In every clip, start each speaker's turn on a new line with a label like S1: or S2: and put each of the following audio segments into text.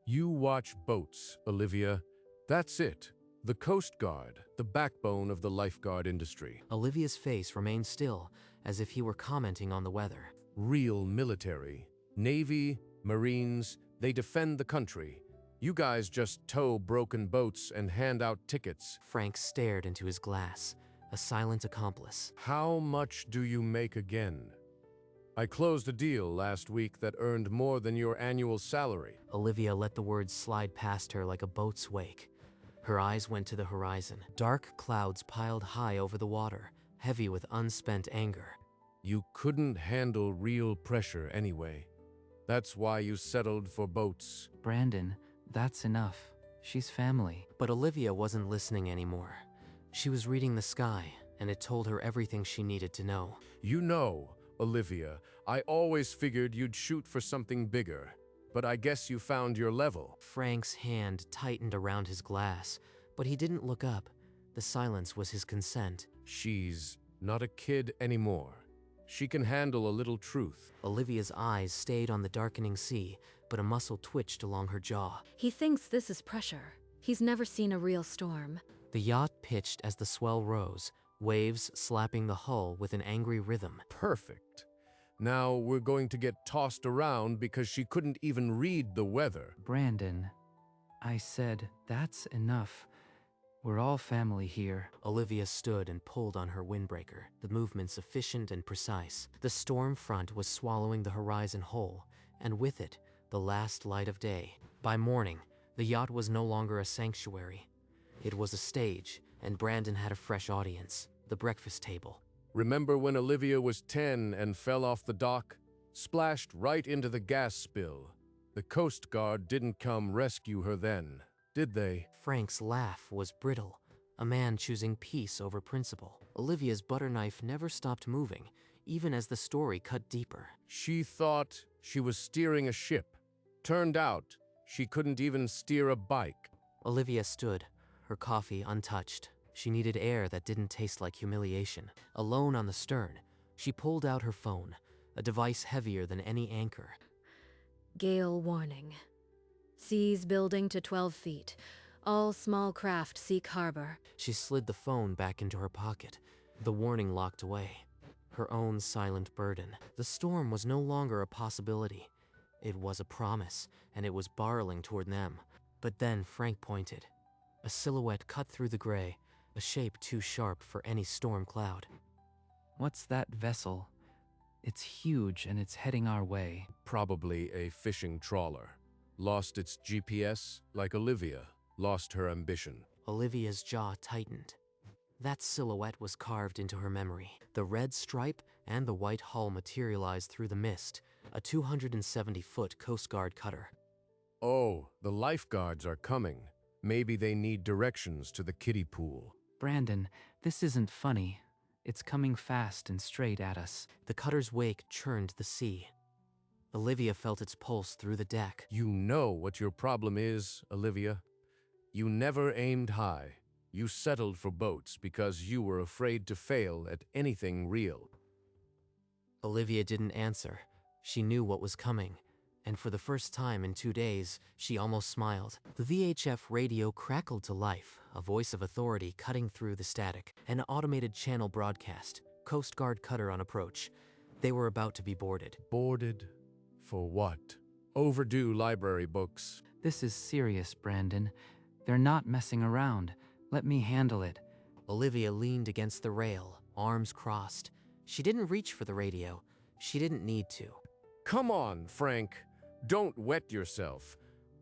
S1: You watch boats, Olivia. That's it. The Coast Guard, the backbone of the lifeguard industry.
S2: Olivia's face remained still, as if he were commenting on the weather.
S1: Real military. Navy, Marines, they defend the country. You guys just tow broken boats and hand out tickets.
S2: Frank stared into his glass, a silent accomplice.
S1: How much do you make again? I closed a deal last week that earned more than your annual salary.
S2: Olivia let the words slide past her like a boat's wake. Her eyes went to the horizon. Dark clouds piled high over the water, heavy with unspent anger.
S1: You couldn't handle real pressure anyway. That's why you settled for boats.
S3: Brandon, that's enough. She's family.
S2: But Olivia wasn't listening anymore. She was reading the sky, and it told her everything she needed to know.
S1: You know, Olivia, I always figured you'd shoot for something bigger. But I guess you found your level.
S2: Frank's hand tightened around his glass, but he didn't look up. The silence was his consent.
S1: She's not a kid anymore. She can handle a little truth.
S2: Olivia's eyes stayed on the darkening sea, but a muscle twitched along her jaw.
S4: He thinks this is pressure. He's never seen a real storm.
S2: The yacht pitched as the swell rose, waves slapping the hull with an angry rhythm.
S1: Perfect. Now we're going to get tossed around because she couldn't even read the weather.
S3: Brandon, I said, that's enough. We're all family here.
S2: Olivia stood and pulled on her windbreaker, the movements efficient and precise. The storm front was swallowing the horizon whole, and with it, the last light of day. By morning, the yacht was no longer a sanctuary. It was a stage, and Brandon had a fresh audience, the breakfast table.
S1: Remember when Olivia was 10 and fell off the dock? Splashed right into the gas spill. The Coast Guard didn't come rescue her then, did they?
S2: Frank's laugh was brittle, a man choosing peace over principle. Olivia's butter knife never stopped moving, even as the story cut deeper.
S1: She thought she was steering a ship. Turned out, she couldn't even steer a bike.
S2: Olivia stood, her coffee untouched. She needed air that didn't taste like humiliation. Alone on the stern, she pulled out her phone, a device heavier than any anchor.
S4: Gale warning. Seas building to 12 feet. All small craft seek harbor.
S2: She slid the phone back into her pocket, the warning locked away. Her own silent burden. The storm was no longer a possibility. It was a promise, and it was barreling toward them. But then Frank pointed. A silhouette cut through the gray, a shape too sharp for any storm cloud.
S3: What's that vessel? It's huge and it's heading our way.
S1: Probably a fishing trawler. Lost its GPS, like Olivia, lost her ambition.
S2: Olivia's jaw tightened. That silhouette was carved into her memory. The red stripe and the white hull materialized through the mist, a 270-foot Coast Guard cutter.
S1: Oh, the lifeguards are coming. Maybe they need directions to the kiddie pool.
S3: Brandon, this isn't funny. It's coming fast and straight at us.
S2: The cutter's wake churned the sea. Olivia felt its pulse through the deck.
S1: You know what your problem is, Olivia. You never aimed high. You settled for boats because you were afraid to fail at anything real.
S2: Olivia didn't answer. She knew what was coming, and for the first time in 2 days, she almost smiled. The VHF radio crackled to life, a voice of authority cutting through the static. An automated channel broadcast, Coast Guard cutter on approach. They were about to be boarded.
S1: Boarded? For what? Overdue library books.
S3: This is serious, Brandon. They're not messing around. Let me handle it.
S2: Olivia leaned against the rail, arms crossed. She didn't reach for the radio. She didn't need to.
S1: Come on, Frank. Don't wet yourself.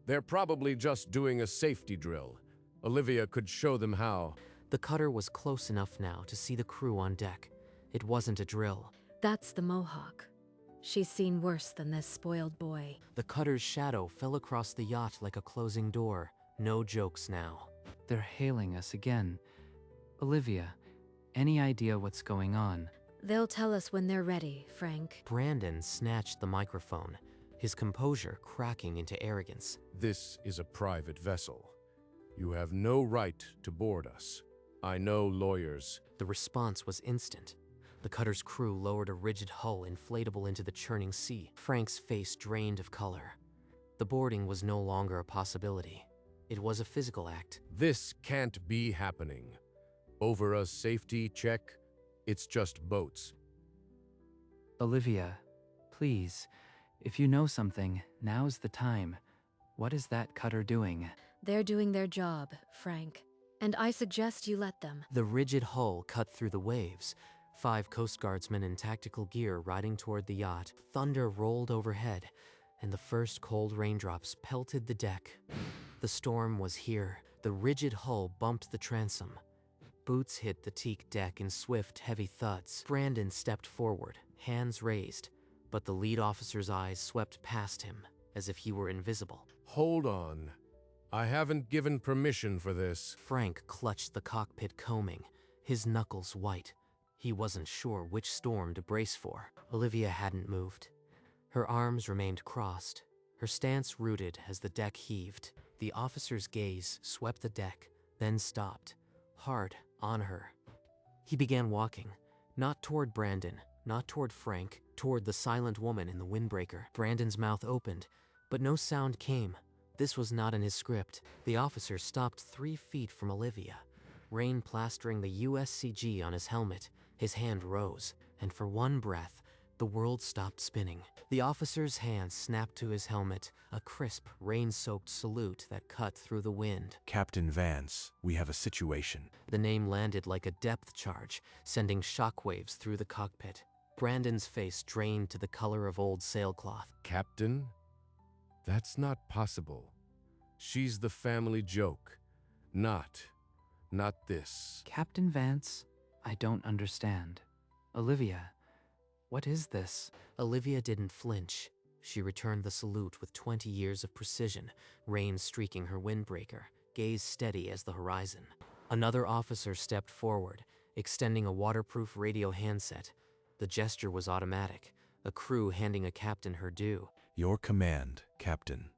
S1: They're probably just doing a safety drill. Olivia could show them how.
S2: The cutter was close enough now to see the crew on deck. It wasn't a drill.
S4: That's the Mohawk. She's seen worse than this spoiled boy.
S2: The cutter's shadow fell across the yacht like a closing door. No jokes now.
S3: They're hailing us again. Olivia, any idea what's going on?
S4: They'll tell us when they're ready, Frank.
S2: Brandon snatched the microphone, his composure cracking into arrogance.
S1: This is a private vessel. You have no right to board us. I know lawyers.
S2: The response was instant. The cutter's crew lowered a rigid hull inflatable into the churning sea. Frank's face drained of color. The boarding was no longer a possibility. It was a physical act.
S1: This can't be happening. Over a safety check, it's just boats.
S3: Olivia, please, if you know something, now's the time. What is that cutter doing?
S4: They're doing their job, Frank. And I suggest you let them.
S2: The rigid hull cut through the waves. 5 Coast Guardsmen in tactical gear riding toward the yacht. Thunder rolled overhead, and the first cold raindrops pelted the deck. The storm was here. The rigid hull bumped the transom. Boots hit the teak deck in swift, heavy thuds. Brandon stepped forward, hands raised, but the lead officer's eyes swept past him, as if he were invisible.
S1: Hold on. I haven't given permission for this.
S2: Frank clutched the cockpit combing, his knuckles white. He wasn't sure which storm to brace for. Olivia hadn't moved. Her arms remained crossed, her stance rooted as the deck heaved. The officer's gaze swept the deck, then stopped, hard on her. He began walking, not toward Brandon, not toward Frank, toward the silent woman in the windbreaker. Brandon's mouth opened, but no sound came. This was not in his script. The officer stopped 3 feet from Olivia, rain plastering the USCG on his helmet. His hand rose, and for one breath, the world stopped spinning. The officer's hand snapped to his helmet, a crisp, rain-soaked salute that cut through the wind.
S5: Captain Vance, we have a situation.
S2: The name landed like a depth charge, sending shockwaves through the cockpit. Brandon's face drained to the color of old sailcloth.
S1: Captain? That's not possible. She's the family joke. Not this.
S3: Captain Vance, I don't understand. Olivia, what is this?
S2: Olivia didn't flinch. She returned the salute with 20 years of precision, rain streaking her windbreaker, gaze steady as the horizon. Another officer stepped forward, extending a waterproof radio handset. The gesture was automatic, a crew handing a captain her due.
S5: Your command, Captain.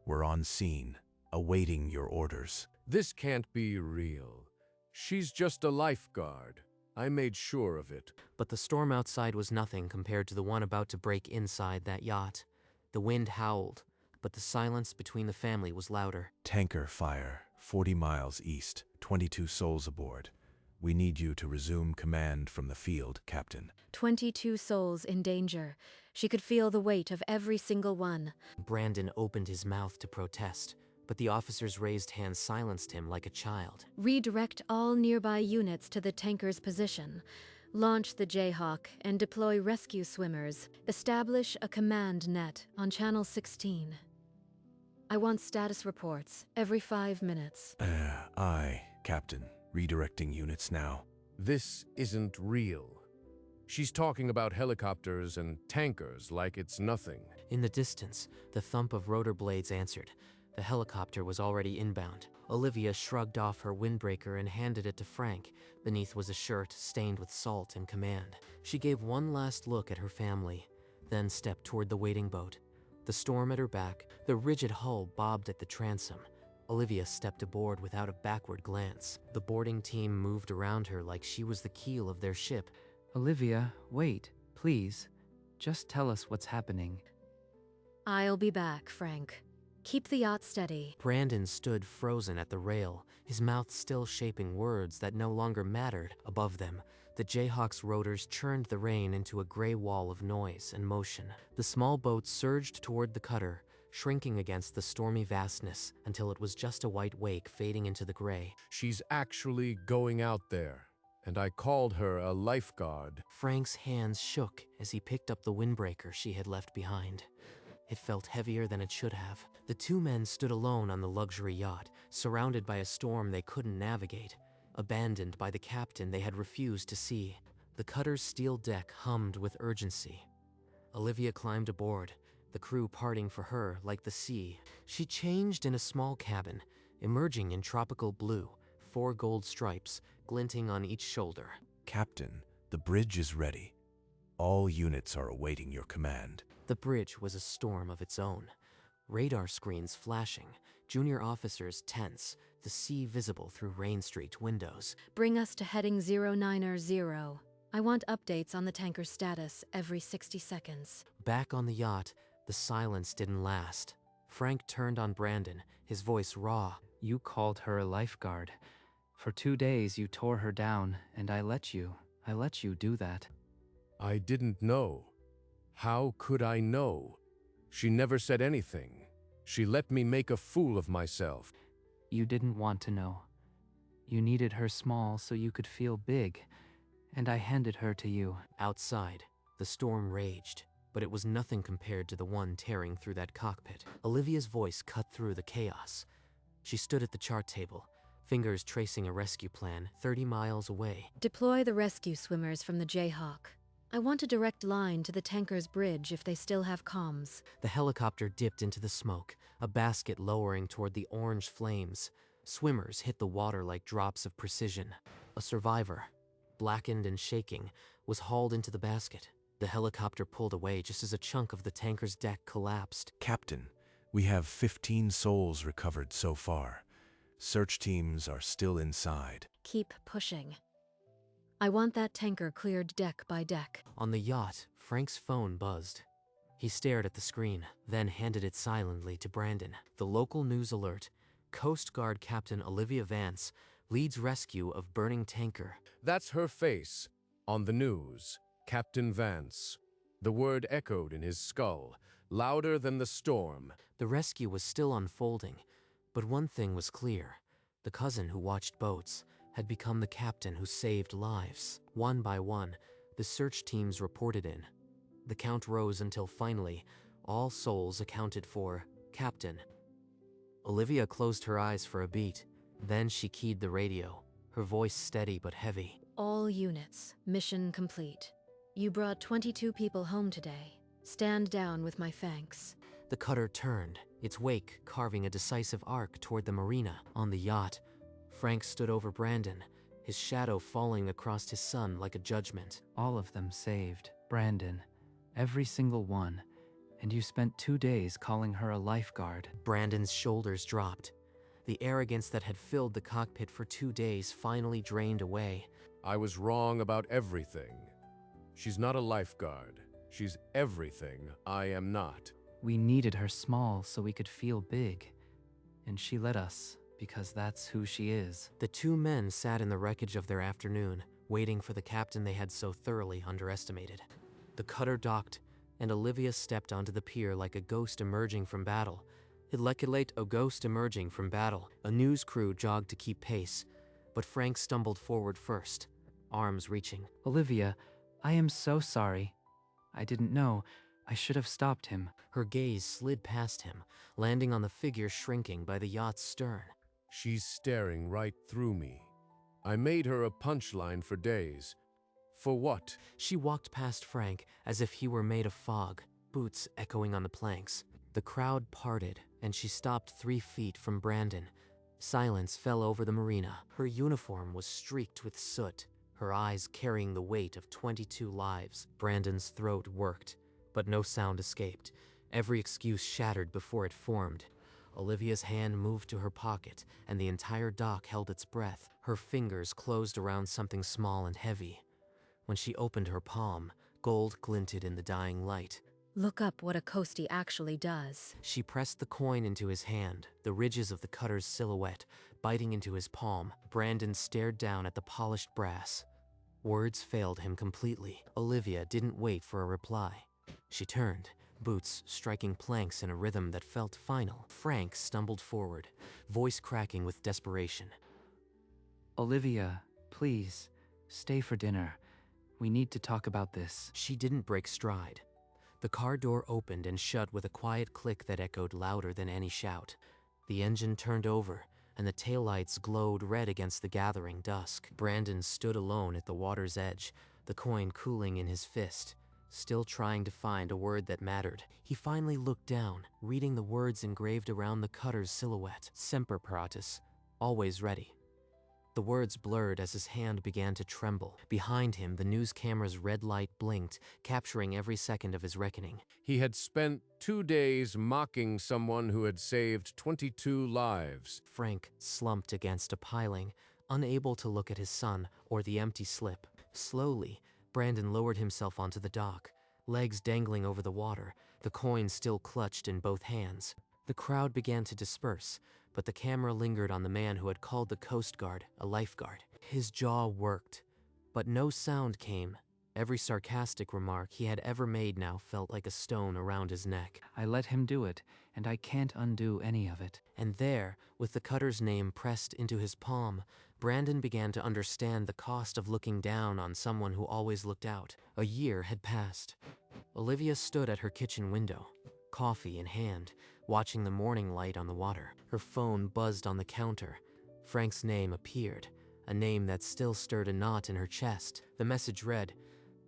S5: We're on scene, awaiting your orders.
S1: This can't be real. She's just a lifeguard. I made sure of it.
S2: But the storm outside was nothing compared to the one about to break inside that yacht. The wind howled, but the silence between the family was louder.
S5: Tanker fire, 40 miles east, 22 souls aboard. We need you to resume command from the field, Captain.
S4: 22 souls in danger. She could feel the weight of every single one.
S2: Brandon opened his mouth to protest, but the officer's raised hand silenced him like a child.
S4: Redirect all nearby units to the tanker's position. Launch the Jayhawk and deploy rescue swimmers. Establish a command net on Channel 16. I want status reports every 5 minutes.
S5: Aye, Captain. Redirecting units now.
S1: This isn't real. She's talking about helicopters and tankers like it's nothing.
S2: In the distance, the thump of rotor blades answered. The helicopter was already inbound. Olivia shrugged off her windbreaker and handed it to Frank. Beneath was a shirt stained with salt and command. She gave one last look at her family, then stepped toward the waiting boat. The storm at her back, the rigid hull bobbed at the transom. Olivia stepped aboard without a backward glance. The boarding team moved around her like she was the keel of their ship.
S3: Olivia, wait, please. Just tell us what's happening.
S4: I'll be back, Frank. Keep the yacht steady.
S2: Brandon stood frozen at the rail, his mouth still shaping words that no longer mattered. Above them, the Jayhawk's rotors churned the rain into a gray wall of noise and motion. The small boat surged toward the cutter, shrinking against the stormy vastness until it was just a white wake fading into the gray.
S1: She's actually going out there, and I called her a lifeguard.
S2: Frank's hands shook as he picked up the windbreaker she had left behind. It felt heavier than it should have. The 2 men stood alone on the luxury yacht, surrounded by a storm they couldn't navigate, abandoned by the captain they had refused to see. The cutter's steel deck hummed with urgency. Olivia climbed aboard, the crew parting for her like the sea. She changed in a small cabin, emerging in tropical blue, 4 gold stripes glinting on each shoulder.
S5: Captain, the bridge is ready. All units are awaiting your command.
S2: The bridge was a storm of its own. Radar screens flashing, junior officers tense, the sea visible through rain-streaked windows.
S4: Bring us to heading 090. I want updates on the tanker's status every 60 seconds.
S2: Back on the yacht, the silence didn't last. Frank turned on Brandon, his voice raw.
S3: You called her a lifeguard. For 2 days you tore her down, and I let you do that.
S1: I didn't know. How could I know? She never said anything. She let me make a fool of myself.
S3: You didn't want to know. You needed her small so you could feel big, and I handed her to you.
S2: Outside, the storm raged, but it was nothing compared to the one tearing through that cockpit. Olivia's voice cut through the chaos. She stood at the chart table, fingers tracing a rescue plan 30 miles away.
S4: Deploy the rescue swimmers from the Jayhawk. I want a direct line to the tanker's bridge if they still have comms.
S2: The helicopter dipped into the smoke, a basket lowering toward the orange flames. Swimmers hit the water like drops of precision. A survivor, blackened and shaking, was hauled into the basket. The helicopter pulled away just as a chunk of the tanker's deck collapsed.
S5: Captain, we have 15 souls recovered so far. Search teams are still inside.
S4: Keep pushing. I want that tanker cleared deck by deck.
S2: On the yacht, Frank's phone buzzed. He stared at the screen, then handed it silently to Brandon. The local news alert: Coast Guard Captain Olivia Vance leads rescue of burning tanker.
S1: That's her face. On the news, Captain Vance. The word echoed in his skull, louder than the storm.
S2: The rescue was still unfolding, but one thing was clear. The cousin who watched boats had become the captain who saved lives. One by one, the search teams reported in. The count rose until finally, all souls accounted for. Captain. Olivia closed her eyes for a beat. Then she keyed the radio, her voice steady but heavy.
S4: All units, mission complete. You brought 22 people home today. Stand down with my thanks.
S2: The cutter turned, its wake carving a decisive arc toward the Marina. On the yacht, Frank stood over Brandon, his shadow falling across his son like a judgment.
S3: All of them saved. Brandon. Every single one. And you spent 2 days calling her a lifeguard.
S2: Brandon's shoulders dropped. The arrogance that had filled the cockpit for 2 days finally drained away.
S1: I was wrong about everything. She's not a lifeguard. She's everything I am not.
S3: We needed her small so we could feel big. And she let us, because that's who she is.
S2: The two men sat in the wreckage of their afternoon, waiting for the captain they had so thoroughly underestimated. The cutter docked, and Olivia stepped onto the pier like a ghost emerging from battle. Like a ghost emerging from battle. A news crew jogged to keep pace, but Frank stumbled forward first, arms reaching.
S3: Olivia, I am so sorry. I didn't know. I should have stopped him.
S2: Her gaze slid past him, landing on the figure shrinking by the yacht's stern.
S1: She's staring right through me. I made her a punchline for days. For what?
S2: She walked past Frank as if he were made of fog, boots echoing on the planks. The crowd parted, and she stopped 3 feet from Brandon. Silence fell over the Marina. Her uniform was streaked with soot, her eyes carrying the weight of 22 lives. Brandon's throat worked, but no sound escaped. Every excuse shattered before it formed. Olivia's hand moved to her pocket, and the entire dock held its breath. Her fingers closed around something small and heavy. When she opened her palm, gold glinted in the dying light.
S4: Look up what a coastie actually does.
S2: She pressed the coin into his hand, the ridges of the cutter's silhouette biting into his palm. Brandon stared down at the polished brass. Words failed him completely. Olivia didn't wait for a reply. She turned, boots striking planks in a rhythm that felt final. Frank stumbled forward, voice cracking with desperation.
S3: Olivia, please, stay for dinner. We need to talk about this.
S2: She didn't break stride. The car door opened and shut with a quiet click that echoed louder than any shout. The engine turned over, and the taillights glowed red against the gathering dusk. Brandon stood alone at the water's edge, the coin cooling in his fist, still trying to find a word that mattered. He finally looked down, reading the words engraved around the cutter's silhouette. Semper Paratus, always ready. The words blurred as his hand began to tremble. Behind him, the news camera's red light blinked, capturing every second of his reckoning.
S1: He had spent 2 days mocking someone who had saved 22 lives.
S2: Frank slumped against a piling, unable to look at his son or the empty slip. Slowly, Brandon lowered himself onto the dock, legs dangling over the water, the coin still clutched in both hands. The crowd began to disperse, but the camera lingered on the man who had called the Coast Guard a lifeguard. His jaw worked, but no sound came. Every sarcastic remark he had ever made now felt like a stone around his neck.
S3: I let him do it, and I can't undo any of it.
S2: And there, with the cutter's name pressed into his palm, Brandon began to understand the cost of looking down on someone who always looked out. A year had passed. Olivia stood at her kitchen window, coffee in hand, watching the morning light on the water. Her phone buzzed on the counter. Frank's name appeared, a name that still stirred a knot in her chest. The message read,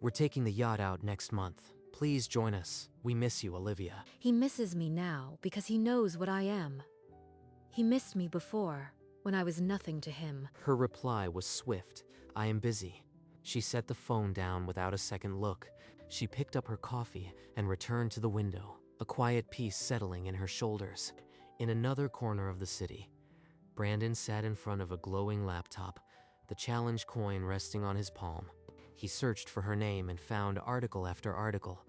S2: "We're taking the yacht out next month. Please join us. We miss you, Olivia."
S4: He misses me now because he knows what I am. He missed me before, when I was nothing to him.
S2: Her reply was swift. "I am busy." She set the phone down without a second look. She picked up her coffee and returned to the window, a quiet peace settling in her shoulders. In another corner of the city, Brandon sat in front of a glowing laptop, the challenge coin resting on his palm. He searched for her name and found article after article.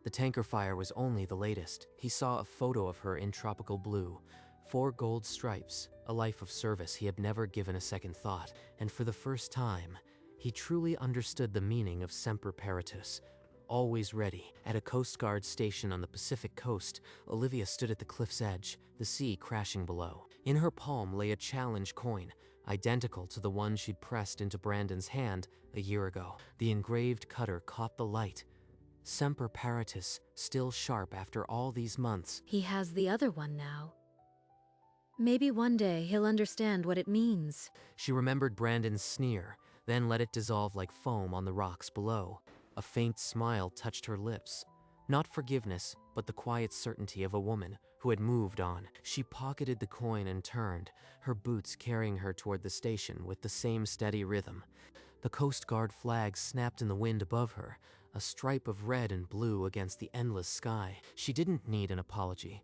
S2: The tanker fire was only the latest. He saw a photo of her in tropical blue, 4 gold stripes, a life of service he had never given a second thought. And for the first time, he truly understood the meaning of Semper Paratus, always ready. At a Coast Guard station on the Pacific coast, Olivia stood at the cliff's edge, the sea crashing below. In her palm lay a challenge coin, identical to the one she'd pressed into Brandon's hand a year ago. The engraved cutter caught the light. Semper Paratus, still sharp after all these months.
S4: He has the other one now. Maybe one day he'll understand what it means.
S2: She remembered Brandon's sneer, then let it dissolve like foam on the rocks below. A faint smile touched her lips. Not forgiveness, but the quiet certainty of a woman who had moved on. She pocketed the coin and turned, her boots carrying her toward the station with the same steady rhythm. The Coast Guard flag snapped in the wind above her, a stripe of red and blue against the endless sky. She didn't need an apology.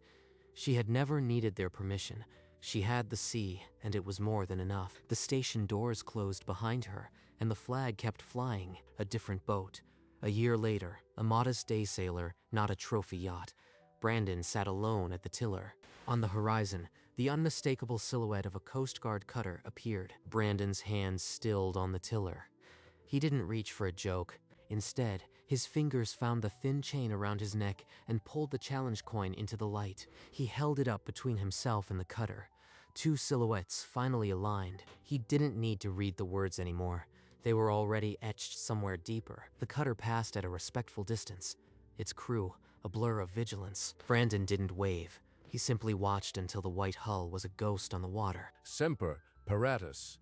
S2: She had never needed their permission. She had the sea, and it was more than enough. The station doors closed behind her, and the flag kept flying, a different boat. A year later, a modest day sailor, not a trophy yacht, Brandon sat alone at the tiller. On the horizon, the unmistakable silhouette of a Coast Guard cutter appeared. Brandon's hands stilled on the tiller. He didn't reach for a joke. Instead, his fingers found the thin chain around his neck and pulled the challenge coin into the light. He held it up between himself and the cutter. 2 silhouettes finally aligned. He didn't need to read the words anymore. They were already etched somewhere deeper. The cutter passed at a respectful distance, its crew a blur of vigilance. Brandon didn't wave. He simply watched until the white hull was a ghost on the water.
S1: Semper Paratus,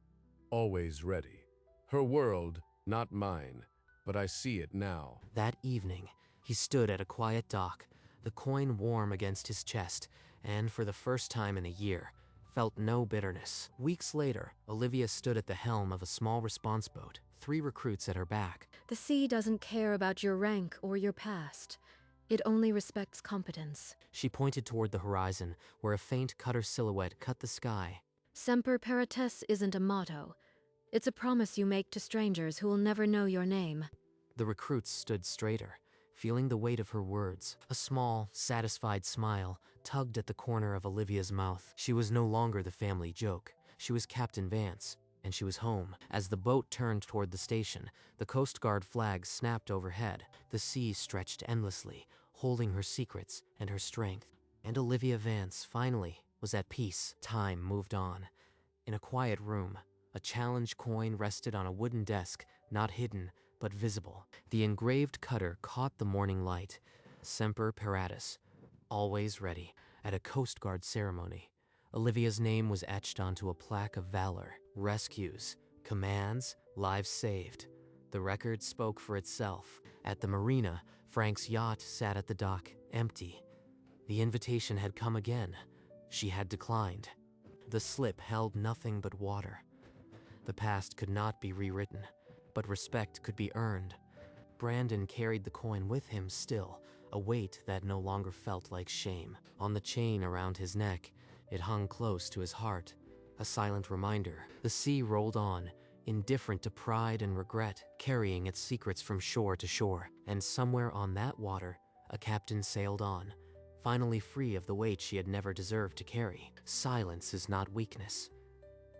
S1: always ready. Her world, not mine, but I see it now.
S2: That evening, he stood at a quiet dock, the coin warm against his chest, and for the first time in a year, felt no bitterness. Weeks later, Olivia stood at the helm of a small response boat, 3 recruits at her back.
S4: The sea doesn't care about your rank or your past. It only respects competence.
S2: She pointed toward the horizon, where a faint cutter silhouette cut the sky.
S4: Semper Paratus isn't a motto. It's a promise you make to strangers who will never know your name.
S2: The recruits stood straighter, feeling the weight of her words. A small, satisfied smile tugged at the corner of Olivia's mouth. She was no longer the family joke. She was Captain Vance, and she was home. As the boat turned toward the station, the Coast Guard flag snapped overhead. The sea stretched endlessly, holding her secrets and her strength. And Olivia Vance, finally, was at peace. Time moved on. In a quiet room, a challenge coin rested on a wooden desk, not hidden, but visible. The engraved cutter caught the morning light. Semper Paratus, always ready. At a Coast Guard ceremony, Olivia's name was etched onto a plaque of valor, rescues, commands, lives saved. The record spoke for itself. At the Marina, Frank's yacht sat at the dock, empty. The invitation had come again. She had declined. The slip held nothing but water. The past could not be rewritten, but respect could be earned. Brandon carried the coin with him still, a weight that no longer felt like shame. On the chain around his neck, it hung close to his heart, a silent reminder. The sea rolled on, indifferent to pride and regret, carrying its secrets from shore to shore. And somewhere on that water, a captain sailed on, finally free of the weight she had never deserved to carry. Silence is not weakness.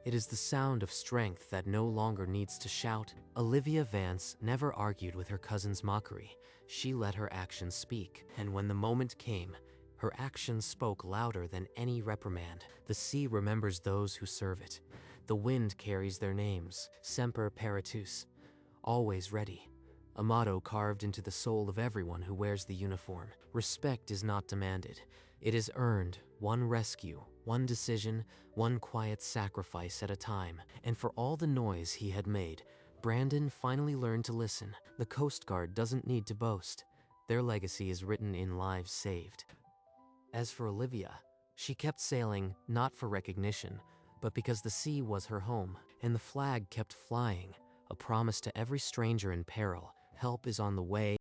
S2: It is the sound of strength that no longer needs to shout. Olivia Vance never argued with her cousin's mockery. She let her actions speak, and when the moment came, her actions spoke louder than any reprimand. The sea remembers those who serve it. The wind carries their names, Semper Paratus, always ready, a motto carved into the soul of everyone who wears the uniform. Respect is not demanded. It is earned, one rescue, one decision, one quiet sacrifice at a time. And for all the noise he had made, Brandon finally learned to listen. The Coast Guard doesn't need to boast. Their legacy is written in lives saved. As for Olivia, she kept sailing not for recognition, but because the sea was her home, and the flag kept flying, a promise to every stranger in peril. Help is on the way.